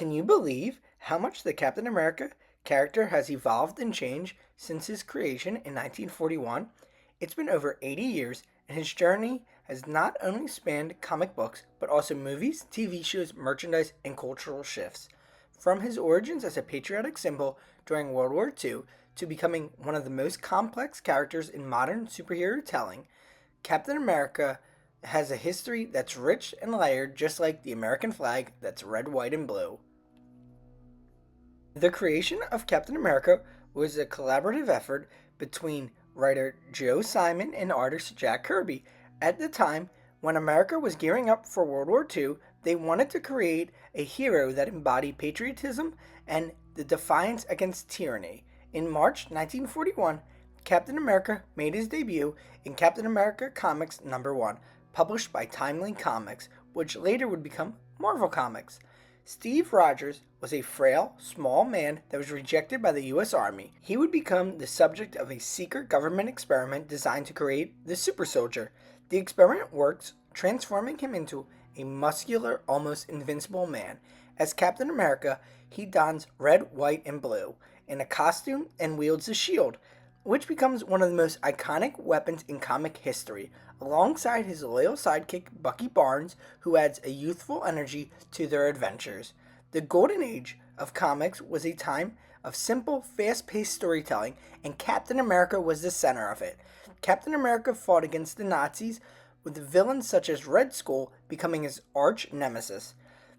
Can you believe how much the Captain America character has evolved and changed since his creation in 1941? It's been over 80 years, and his journey has not only spanned comic books, but also movies, TV shows, merchandise, and cultural shifts. From his origins as a patriotic symbol during World War II to becoming one of the most complex characters in modern superhero telling, Captain America has a history that's rich and layered, just like the American flag that's red, white, and blue. The creation of Captain America was a collaborative effort between writer Joe Simon and artist Jack Kirby. At the time, when America was gearing up for World War II, they wanted to create a hero that embodied patriotism and the defiance against tyranny. In March 1941, Captain America made his debut in Captain America Comics number 1, published by Timely Comics, which later would become Marvel Comics. Steve Rogers was a frail, small man that was rejected by the U.S. Army. He would become the subject of a secret government experiment designed to create the super soldier. The experiment works, transforming him into a muscular, almost invincible man. As Captain America, he dons red, white, and blue in a costume and wields a shield, which becomes one of the most iconic weapons in comic history, alongside his loyal sidekick Bucky Barnes, who adds a youthful energy to their adventures. The golden age of comics was a time of simple, fast paced storytelling, and Captain America was the center of it. Captain America fought against the Nazis, with villains such as Red Skull becoming his arch nemesis.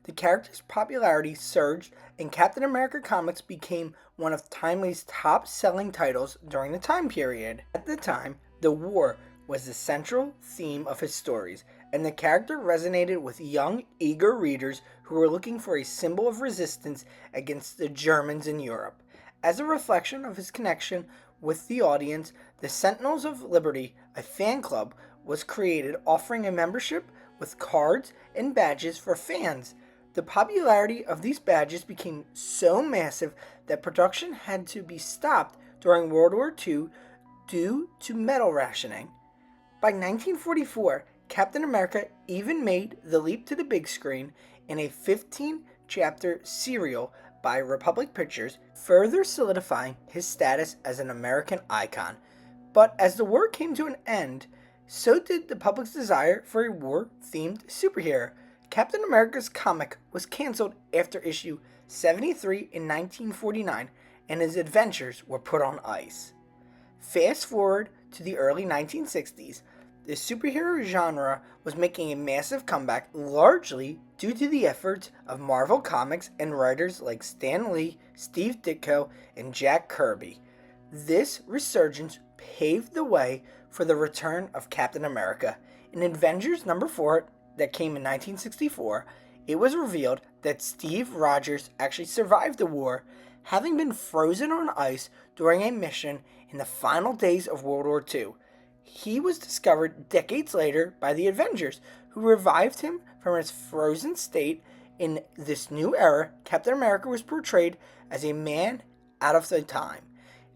The character's popularity surged, and Captain America Comics became one of Timely's top selling titles during the time period. At the time, the war was the central theme of his stories, and the character resonated with young, eager readers who were looking for a symbol of resistance against the Germans in Europe. As a reflection of his connection with the audience, the Sentinels of Liberty, a fan club, was created, offering a membership with cards and badges for fans. The popularity of these badges became so massive that production had to be stopped during World War II due to metal rationing. By 1944, Captain America even made the leap to the big screen in a 15-chapter serial by Republic Pictures, further solidifying his status as an American icon. But as the war came to an end, so did the public's desire for a war-themed superhero. Captain America's comic was canceled after issue 73 in 1949, and his adventures were put on ice. Fast forward to the early 1960s, the superhero genre was making a massive comeback, largely due to the efforts of Marvel Comics and writers like Stan Lee, Steve Ditko, and Jack Kirby. This resurgence paved the way for the return of Captain America. In Avengers number 4, that came in 1964, it was revealed that Steve Rogers actually survived the war, having been frozen on ice during a mission in the final days of World War II. He was discovered decades later by the Avengers, who revived him from his frozen state. In this new era, Captain America was portrayed as a man out of the time,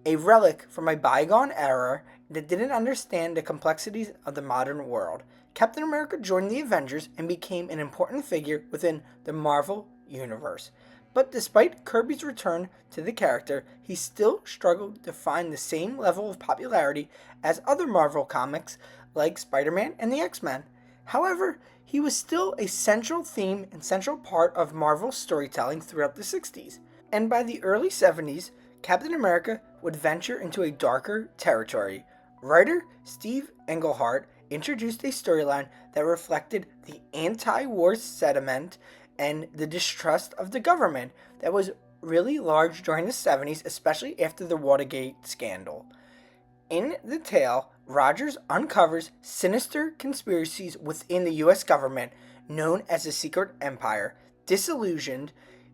a relic from a bygone era that didn't understand the complexities of the modern world. Captain America joined the Avengers and became an important figure within the Marvel Universe. But despite Kirby's return to the character, he still struggled to find the same level of popularity as other Marvel comics like Spider-Man and the X-Men. However, he was still a central theme and central part of Marvel's storytelling throughout the 60s. And by the early 70s, Captain America would venture into a darker territory. Writer Steve Englehart introduced a storyline that reflected the anti-war sentiment and the distrust of the government that was really large during the 70s, especially after the Watergate scandal. In the tale, Rogers uncovers sinister conspiracies within the U.S. government known as the Secret Empire. Disillusioned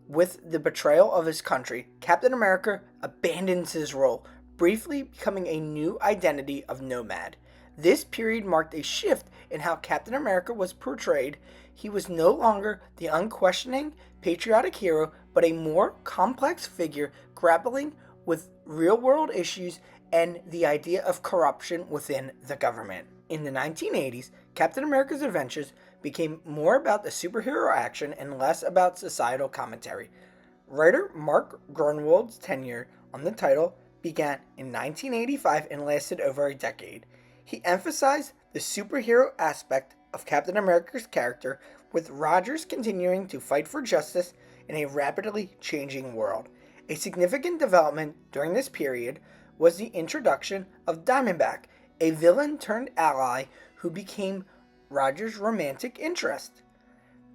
with the betrayal of his country, Captain America abandons his role, briefly becoming a new identity of nomad. This period marked a shift in how Captain America was portrayed. He was no longer the unquestioning, patriotic hero, but a more complex figure grappling with real-world issues and the idea of corruption within the government. In the 1980s, Captain America's adventures became more about the superhero action and less about societal commentary. Writer Mark Grunwald's tenure on the title began in 1985 and lasted over a decade. He emphasized the superhero aspect of Captain America's character, with Rogers continuing to fight for justice in a rapidly changing world. A significant development during this period was the introduction of Diamondback, a villain turned ally who became Rogers' romantic interest.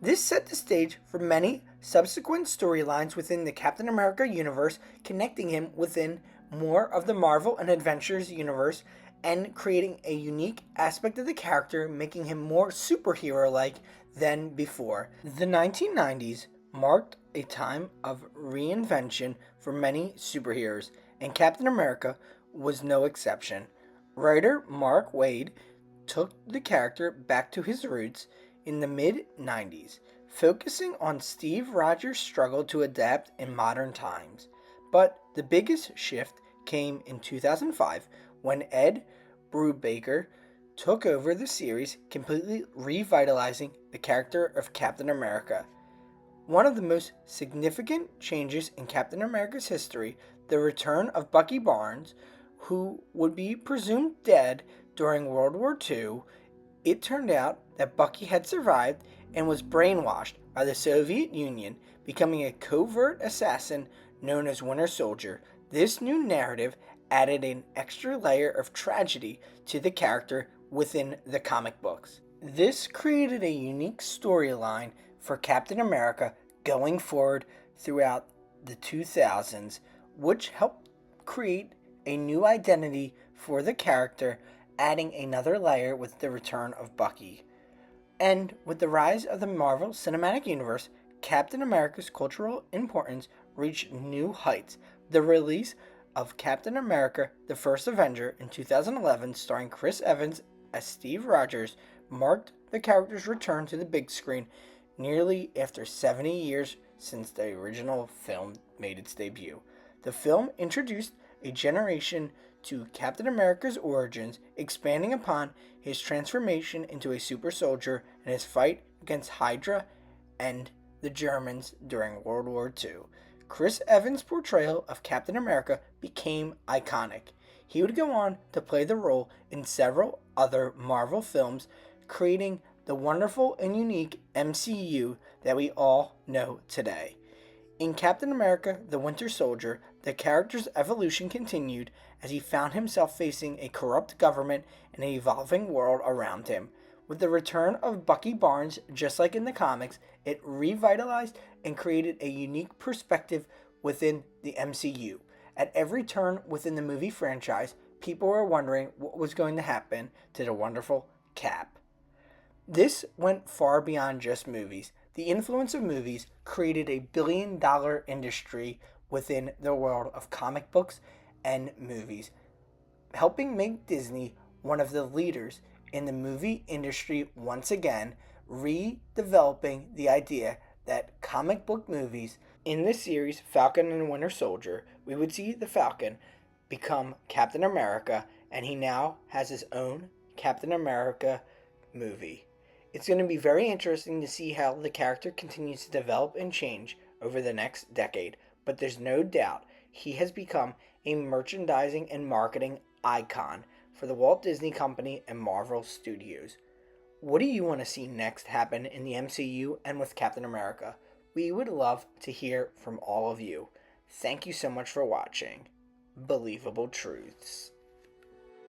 This set the stage for many subsequent storylines within the Captain America universe, connecting him within more of the Marvel and Adventures universe and creating a unique aspect of the character, making him more superhero like than before. The 1990s marked a time of reinvention for many superheroes, and Captain America was no exception. Writer Mark Waid took the character back to his roots in the mid 90s, focusing on Steve Rogers' struggle to adapt in modern times. But the biggest shift came in 2005 when Ed Brubaker took over the series, completely revitalizing the character of Captain America. One of the most significant changes in Captain America's history, the return of Bucky Barnes, who would be presumed dead during World War II. It turned out that Bucky had survived and was brainwashed by the Soviet Union, becoming a covert assassin known as Winter Soldier. This new narrative added an extra layer of tragedy to the character within the comic books. This created a unique storyline for Captain America going forward throughout the 2000s, which helped create a new identity for the character, adding another layer with the return of Bucky. And with the rise of the Marvel Cinematic Universe, Captain America's cultural importance reached new heights. The release of Captain America the First Avenger in 2011, starring Chris Evans as Steve Rogers, marked the character's return to the big screen nearly after 70 years since the original film made its debut. The film introduced a generation to Captain America's origins, expanding upon his transformation into a super soldier and his fight against Hydra and the Germans during World War II. Chris Evans' portrayal of Captain America became iconic. He would go on to play the role in several other Marvel films, creating the wonderful and unique MCU that we all know today. In Captain America the Winter Soldier, the character's evolution continued as he found himself facing a corrupt government and an evolving world around him. With the return of Bucky Barnes, just like in the comics, it revitalized and created a unique perspective within the MCU. At every turn within the movie franchise, people were wondering what was going to happen to the wonderful Cap. This went far beyond just movies. The influence of movies created a billion-dollar industry within the world of comic books and movies, helping make Disney one of the leaders in the movie industry once again, redeveloping the idea that comic book movies in the series Falcon and Winter Soldier, we would see the Falcon become Captain America, and he now has his own Captain America movie. It's going to be very interesting to see how the character continues to develop and change over the next decade, but there's no doubt he has become a merchandising and marketing icon for the Walt Disney Company and Marvel Studios. What do you want to see next happen in the MCU and with Captain America? We would love to hear from all of you. Thank you so much for watching Believable Truths.